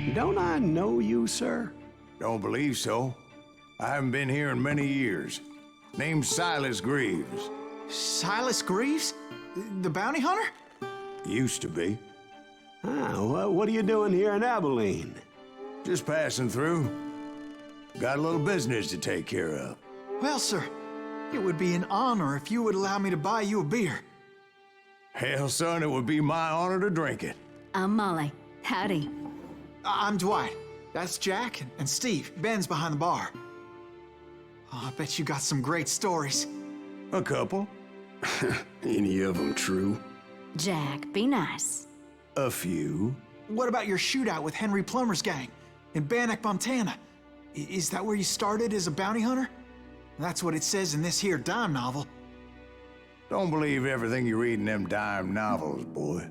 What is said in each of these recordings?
Don't I know you, sir? Don't believe so. I haven't been here in many years. Name's Silas Greaves. Silas Greaves? The bounty hunter? Used to be. Well, what are you doing here in Abilene? Just passing through. Got a little business to take care of. Well, sir, it would be an honor if you would allow me to buy you a beer. Hell, son, it would be my honor to drink it. I'm Molly. Howdy. I'm Dwight. That's Jack and Steve. Ben's behind the bar. Oh, I bet you got some great stories. A couple. Any of them true? Jack, be nice. A few. What about your shootout with Henry Plummer's gang in Bannock, Montana? Is that where you started as a bounty hunter? That's what it says in this here dime novel. Don't believe everything you read in them dime novels, boy.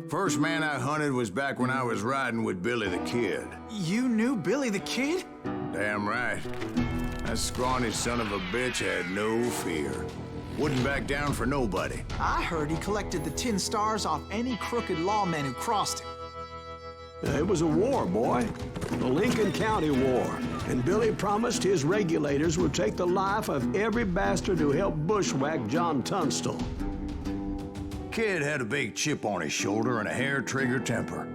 First man I hunted was back when I was riding with Billy the Kid. You knew Billy the Kid? Damn right. That scrawny son of a bitch had no fear. Wouldn't back down for nobody. I heard he collected the 10 stars off any crooked lawman who crossed him. It was a war, boy. The Lincoln County War. And Billy promised his regulators would take the life of every bastard who helped bushwhack John Tunstall. Kid had a big chip on his shoulder and a hair-trigger temper.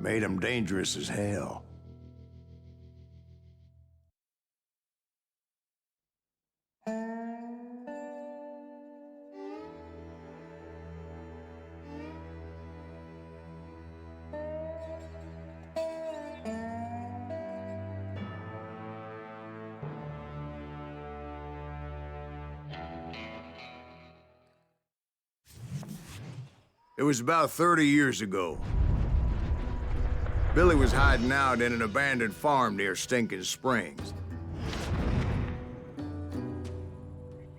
Made him dangerous as hell. It was about 30 years ago. Billy was hiding out in an abandoned farm near Stinking Springs.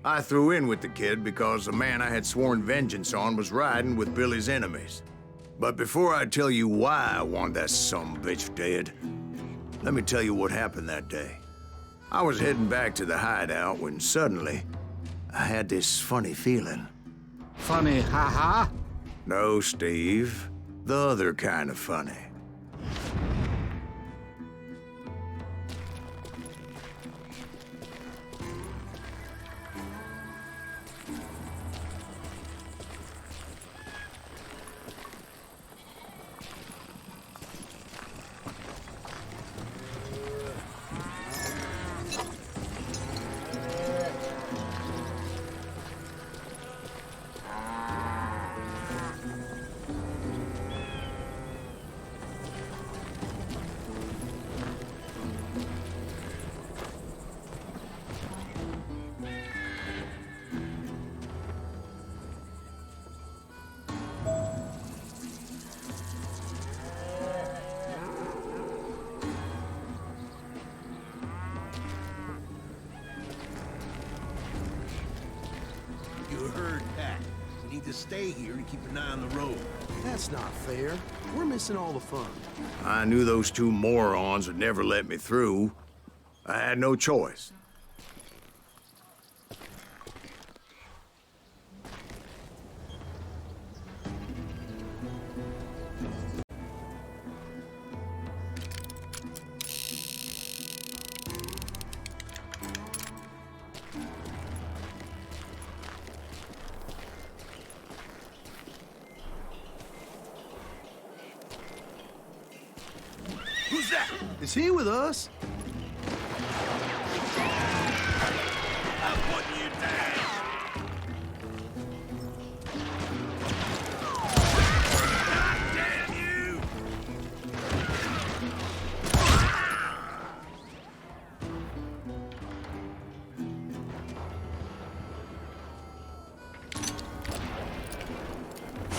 I threw in with the kid because the man I had sworn vengeance on was riding with Billy's enemies. But before I tell you why I want that sumbitch dead, let me tell you what happened that day. I was heading back to the hideout when suddenly I had this funny feeling. Funny, ha-ha? No, Steve. The other kind of funny. You heard that. We need to stay here and keep an eye on the road. That's not fair. We're missing all the fun. I knew those two morons would never let me through. I had no choice. Who's that? Is he with us? I'm putting you down. God damn you!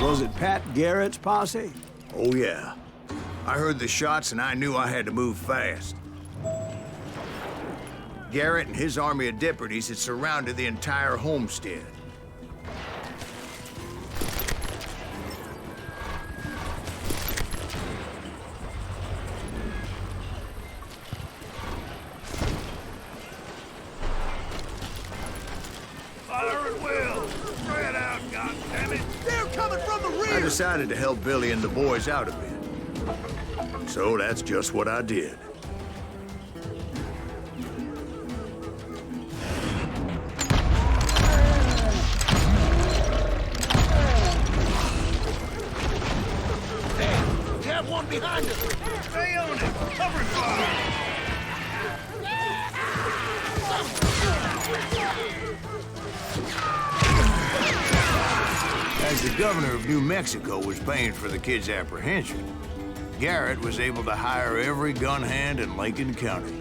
Was it Pat Garrett's posse? Oh, yeah. I heard the shots and I knew I had to move fast. Garrett and his army of deputies had surrounded the entire homestead. Fire at will! Spread out, goddammit! They're coming from the I rear! decided to help Billy and the boys out a bit. So that's just what I did. We have one behind us! Stay on it! Cover fire! As the governor of New Mexico was paying for the kid's apprehension, Garrett was able to hire every gun hand in Lincoln County.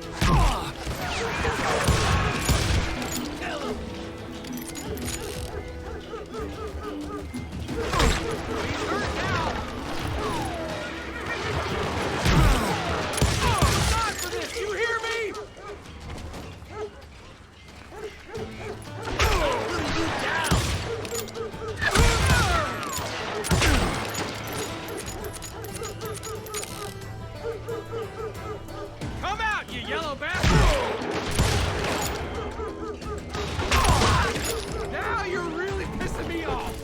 Come out, you yellow bastard! Now you're really pissing me off!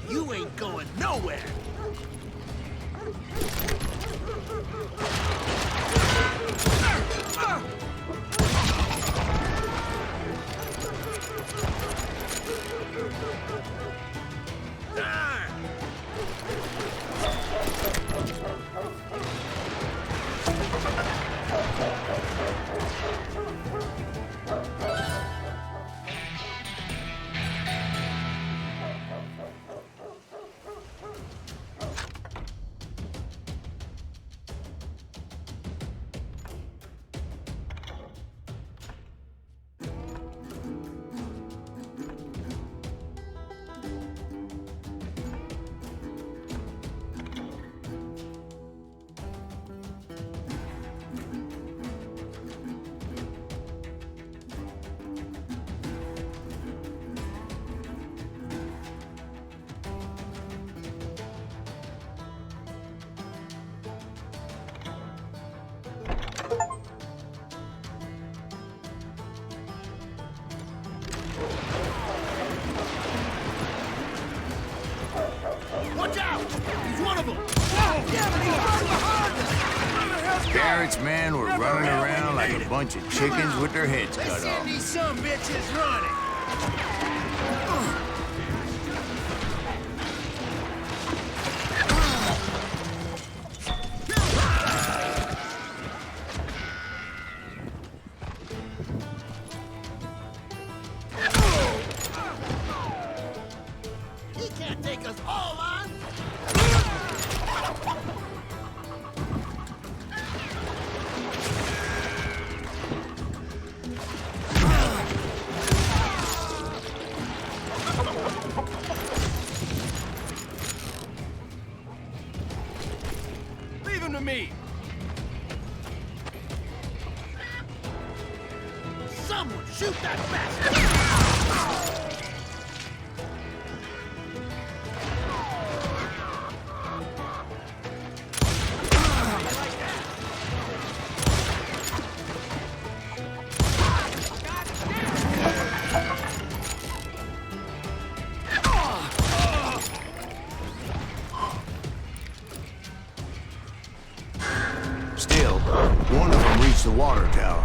You ain't going nowhere! Watch out! He's one of them! Oh, yeah, but he's right behind us! Garrett's men were running around like a bunch of chickens with their heads They cut send off. these some bitches running! He can't take us all on! Leave him to me! Someone shoot that bastard! Still, one of them reached the water tower.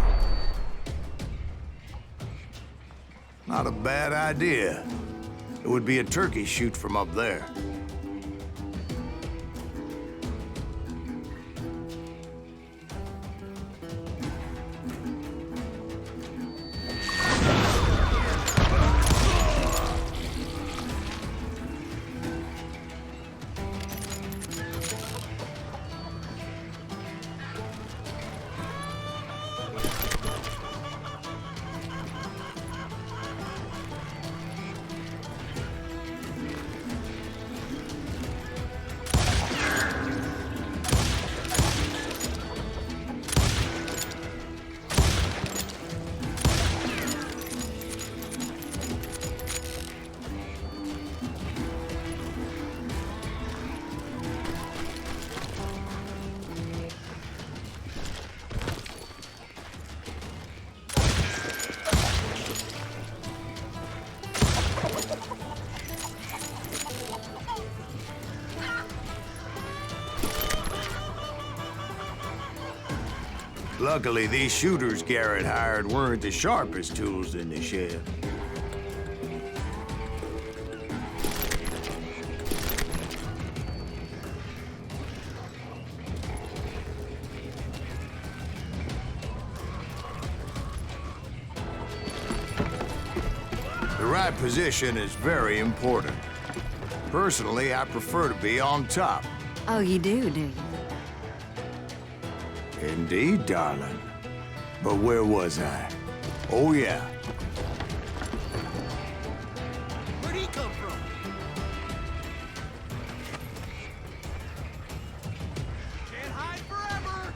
Not a bad idea. It would be a turkey shoot from up there. Luckily, these shooters Garrett hired weren't the sharpest tools in the shed. The right position is very important. Personally, I prefer to be on top. Oh, you do you? Indeed, darling. But where was I? Oh, yeah. Where'd he come from? Can't hide forever!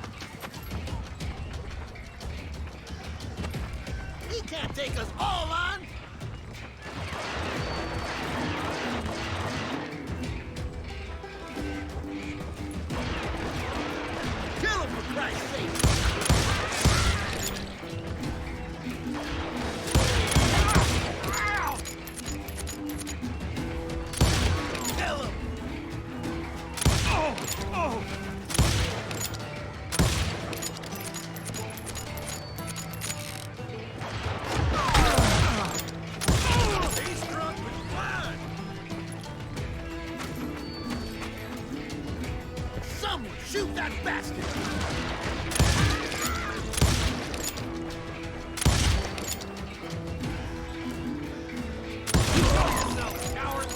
He can't take us all on! Kill him, for Christ's sake! Kill him! He's drunk with blood! Someone shoot that bastard! Yourself, coward!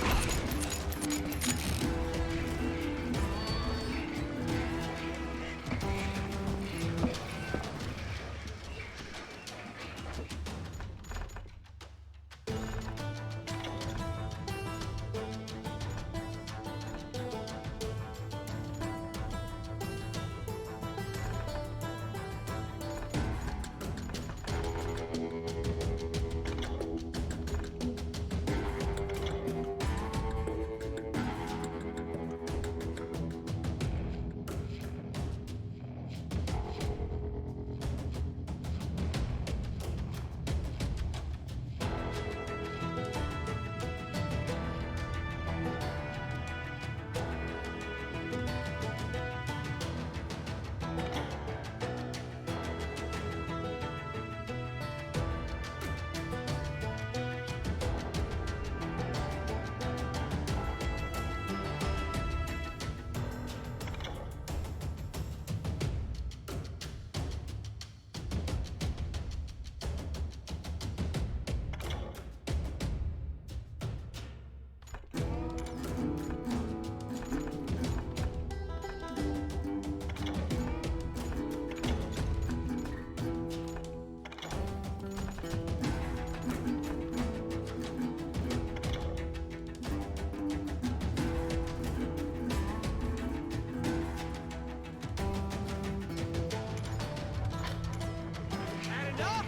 Had enough?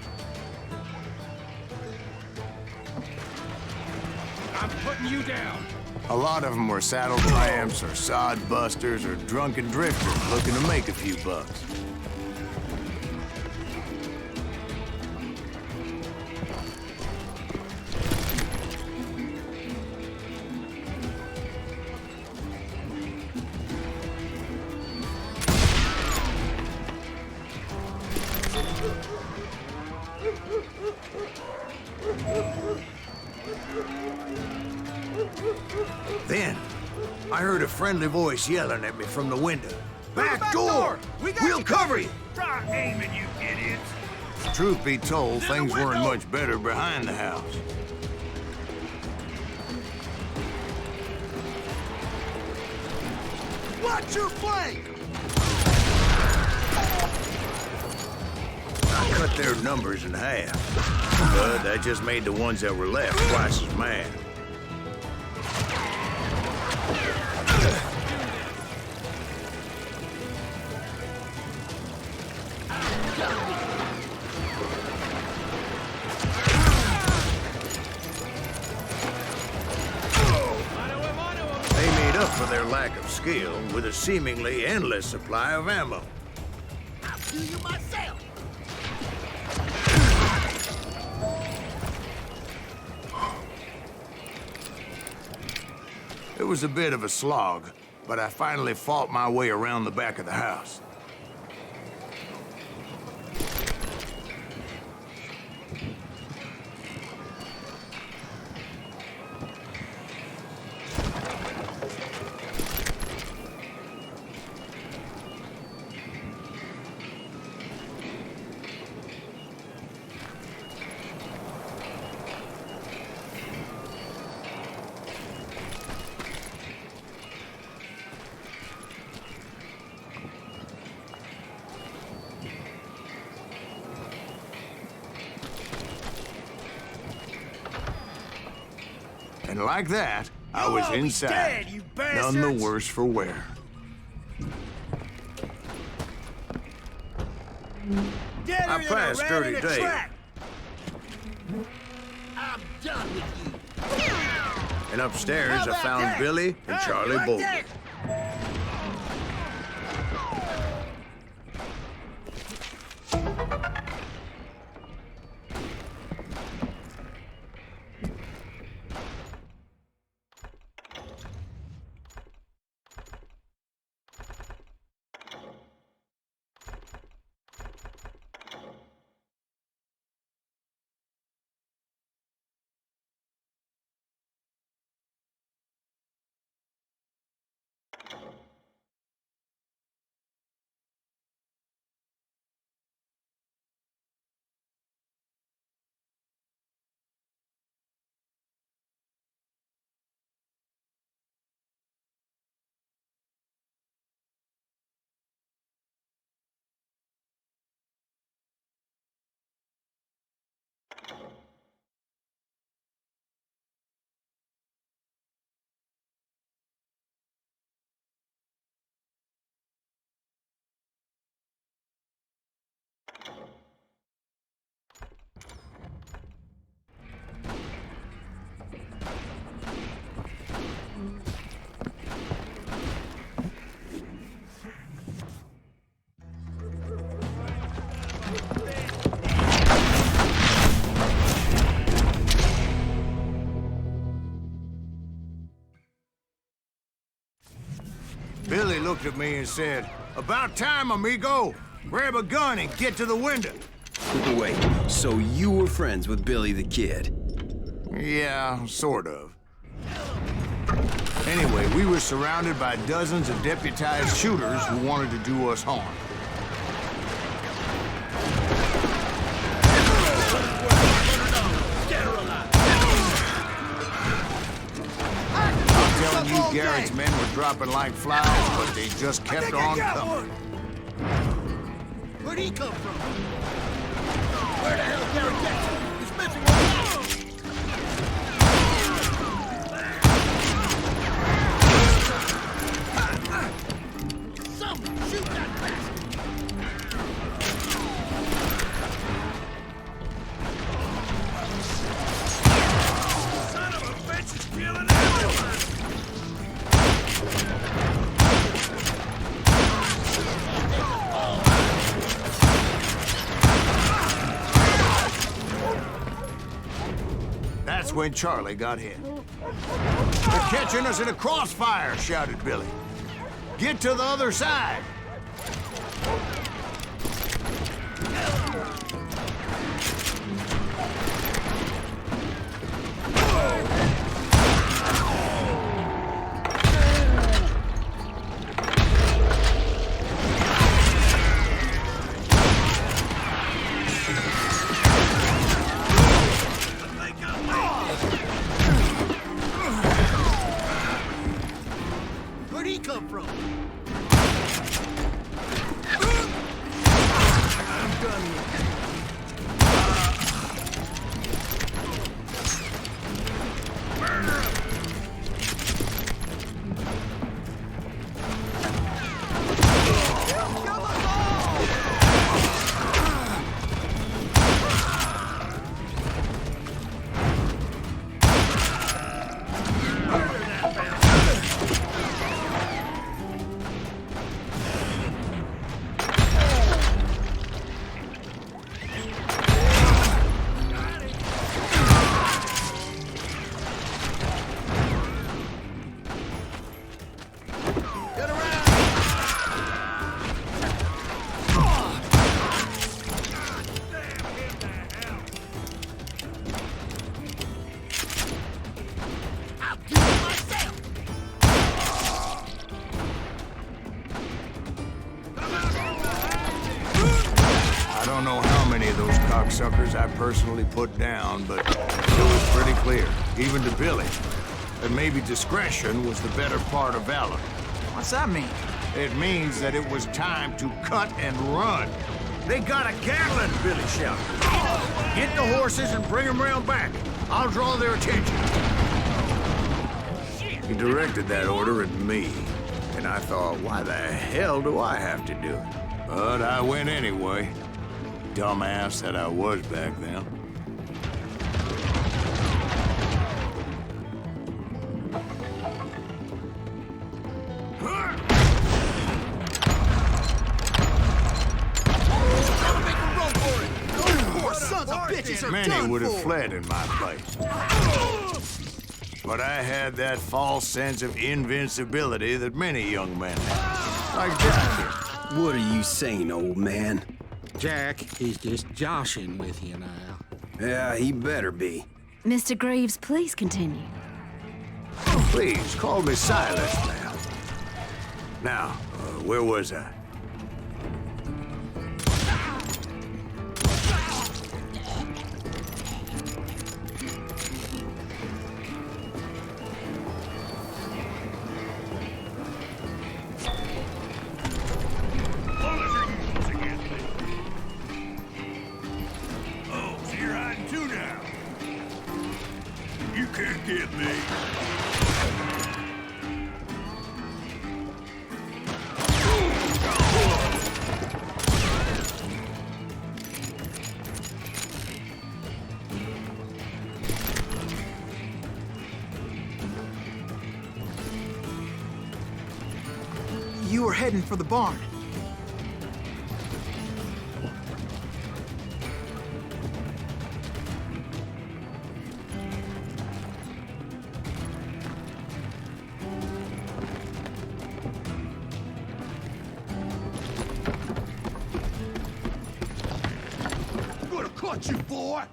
I'm putting you down. A lot of them were saddle tramps or sod busters or drunken drifters looking to make a few bucks. Then, I heard a friendly voice yelling at me from the window. Back door! We'll cover you! Try aiming, you idiots. Truth be told, things weren't much better behind the house. Watch your flank! I cut their numbers in half, but that just made the ones that were left twice as mad. They made up for their lack of skill with a seemingly endless supply of ammo. I'll do you myself! It was a bit of a slog, but I finally fought my way around the back of the house. And like that, I was all be inside. dead, you None the bastards! worse for wear. Deader I than a passed rat dirty in a day. trap. I'm done with you. And upstairs, How I about found that? Billy and Huh? Charlie You like Bolton. that? Billy looked at me and said, "About time, amigo. Grab a gun and get to the window." Wait, so you were friends with Billy the Kid? Yeah, sort of. Anyway, we were surrounded by dozens of deputized shooters who wanted to do us harm. I'm telling you, Garrett's men were dropping like flies, but they just kept on coming. Where'd he come from? Where the hell Garrett get to? He's missing one. Someone shoot that bastard! Son of a bitch is killing everyone! That's when Charlie got hit. "They're catching us in a crossfire," shouted Billy. "Get to the other side." Where'd he come from? I'm done with you. Get around! I'll do it myself! I don't know how many of those cocksuckers I personally put down, but it was pretty clear, even to Billy, that maybe discretion was the better part of valor. What's that mean? It means that it was time to cut and run. "They got a Gatling," Billy shouted. "Get the horses and bring them round back. I'll draw their attention." He directed that order at me, and I thought, why the hell do I have to do it? But I went anyway. Dumbass that I was back then. Many would have fled in my place. But I had that false sense of invincibility that many young men have. Like Jack. What are you saying, old man? Jack, he's just joshing with you now. Yeah, he better be. Mr. Greaves, please continue. Please, call me Silas, ma'am. Now, where was I? You were heading for the barn. I'm gonna cut you, boy!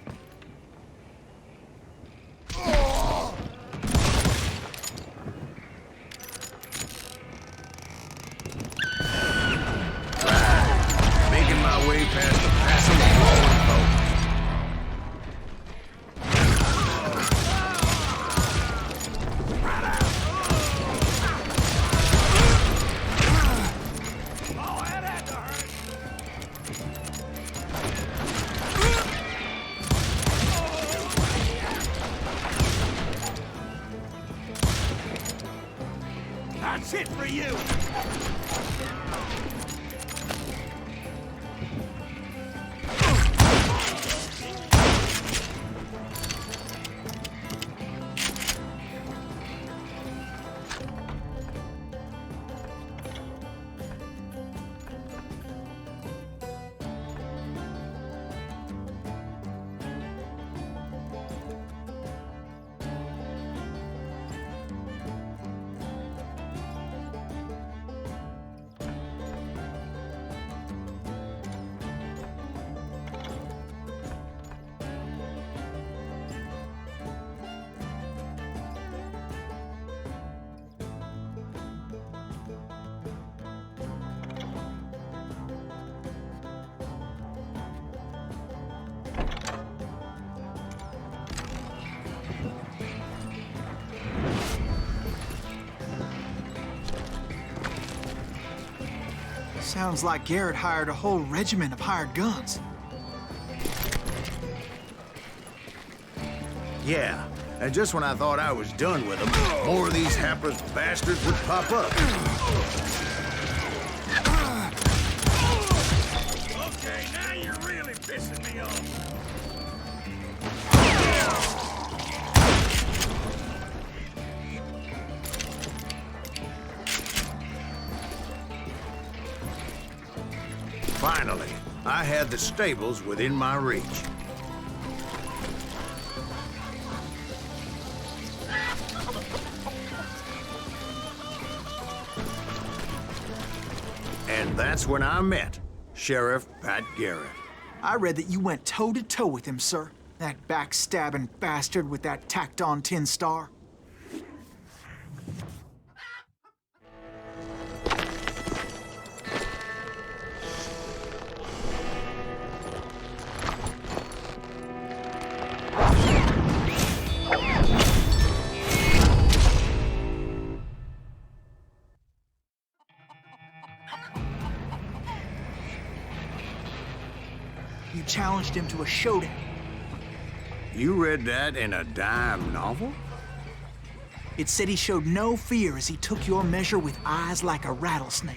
Making my way past the passing rolling boat. That's it for you! Sounds like Garrett hired a whole regiment of hired guns. Yeah, and just when I thought I was done with them, more of these hapless bastards would pop up. Okay, now you're really pissing me off. Finally, I had the stables within my reach. And that's when I met Sheriff Pat Garrett. I read that you went toe-to-toe with him, sir. That backstabbing bastard with that tacked-on tin star. You challenged him to a showdown. You read that in a dime novel? It said he showed no fear as he took your measure with eyes like a rattlesnake.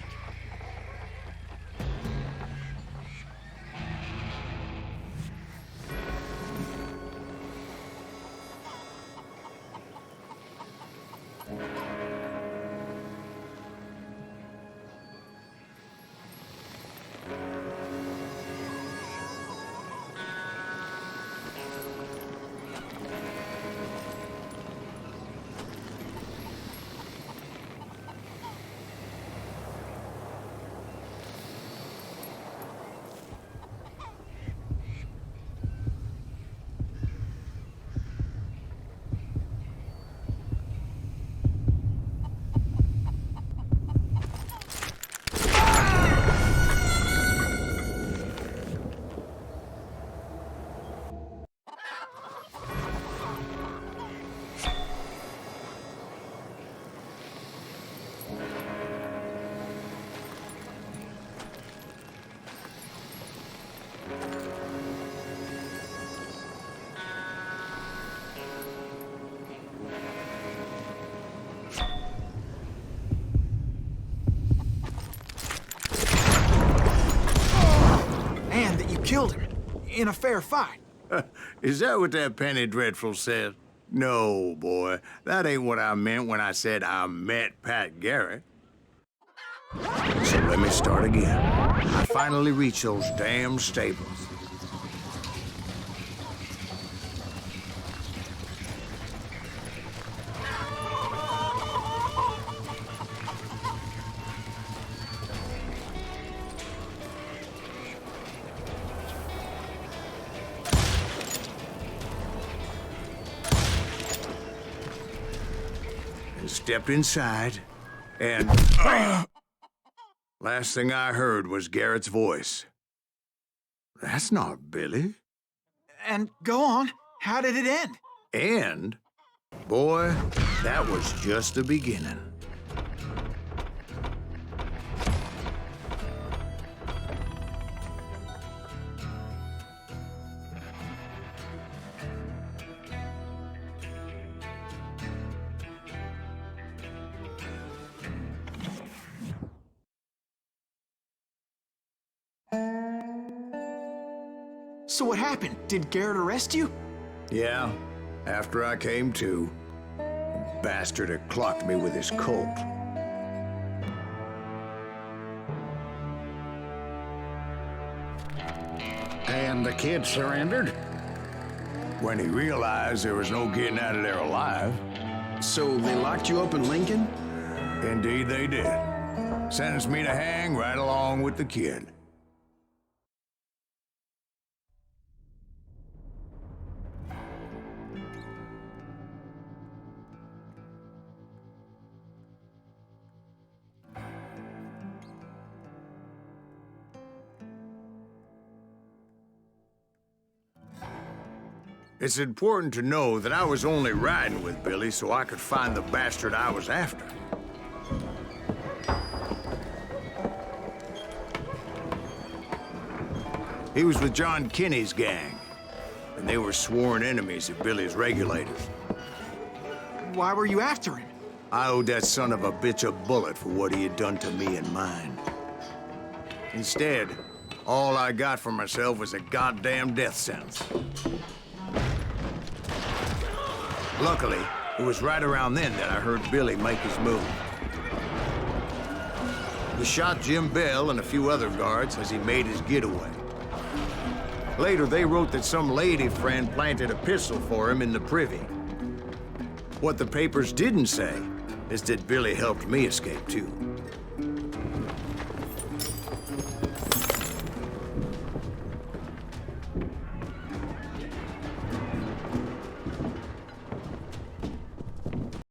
Killed him in a fair fight. Is that what that penny dreadful said? No, boy. That ain't what I meant when I said I met Pat Garrett. So let me start again. I finally reached those damn stables. Stepped inside, and last thing I heard was Garrett's voice. That's not Billy. And go on, how did it end? And, boy, that was just the beginning. So what happened? Did Garrett arrest you? Yeah, after I came to, the bastard had clocked me with his Colt. And the kid surrendered? When he realized there was no getting out of there alive. So they locked you up in Lincoln? Indeed they did. Sentenced me to hang right along with the kid. It's important to know that I was only riding with Billy so I could find the bastard I was after. He was with John Kinney's gang, and they were sworn enemies of Billy's regulators. Why were you after him? I owed that son of a bitch a bullet for what he had done to me and mine. Instead, all I got for myself was a goddamn death sentence. Luckily, it was right around then that I heard Billy make his move. He shot Jim Bell and a few other guards as he made his getaway. Later, they wrote that some lady friend planted a pistol for him in the privy. What the papers didn't say is that Billy helped me escape, too.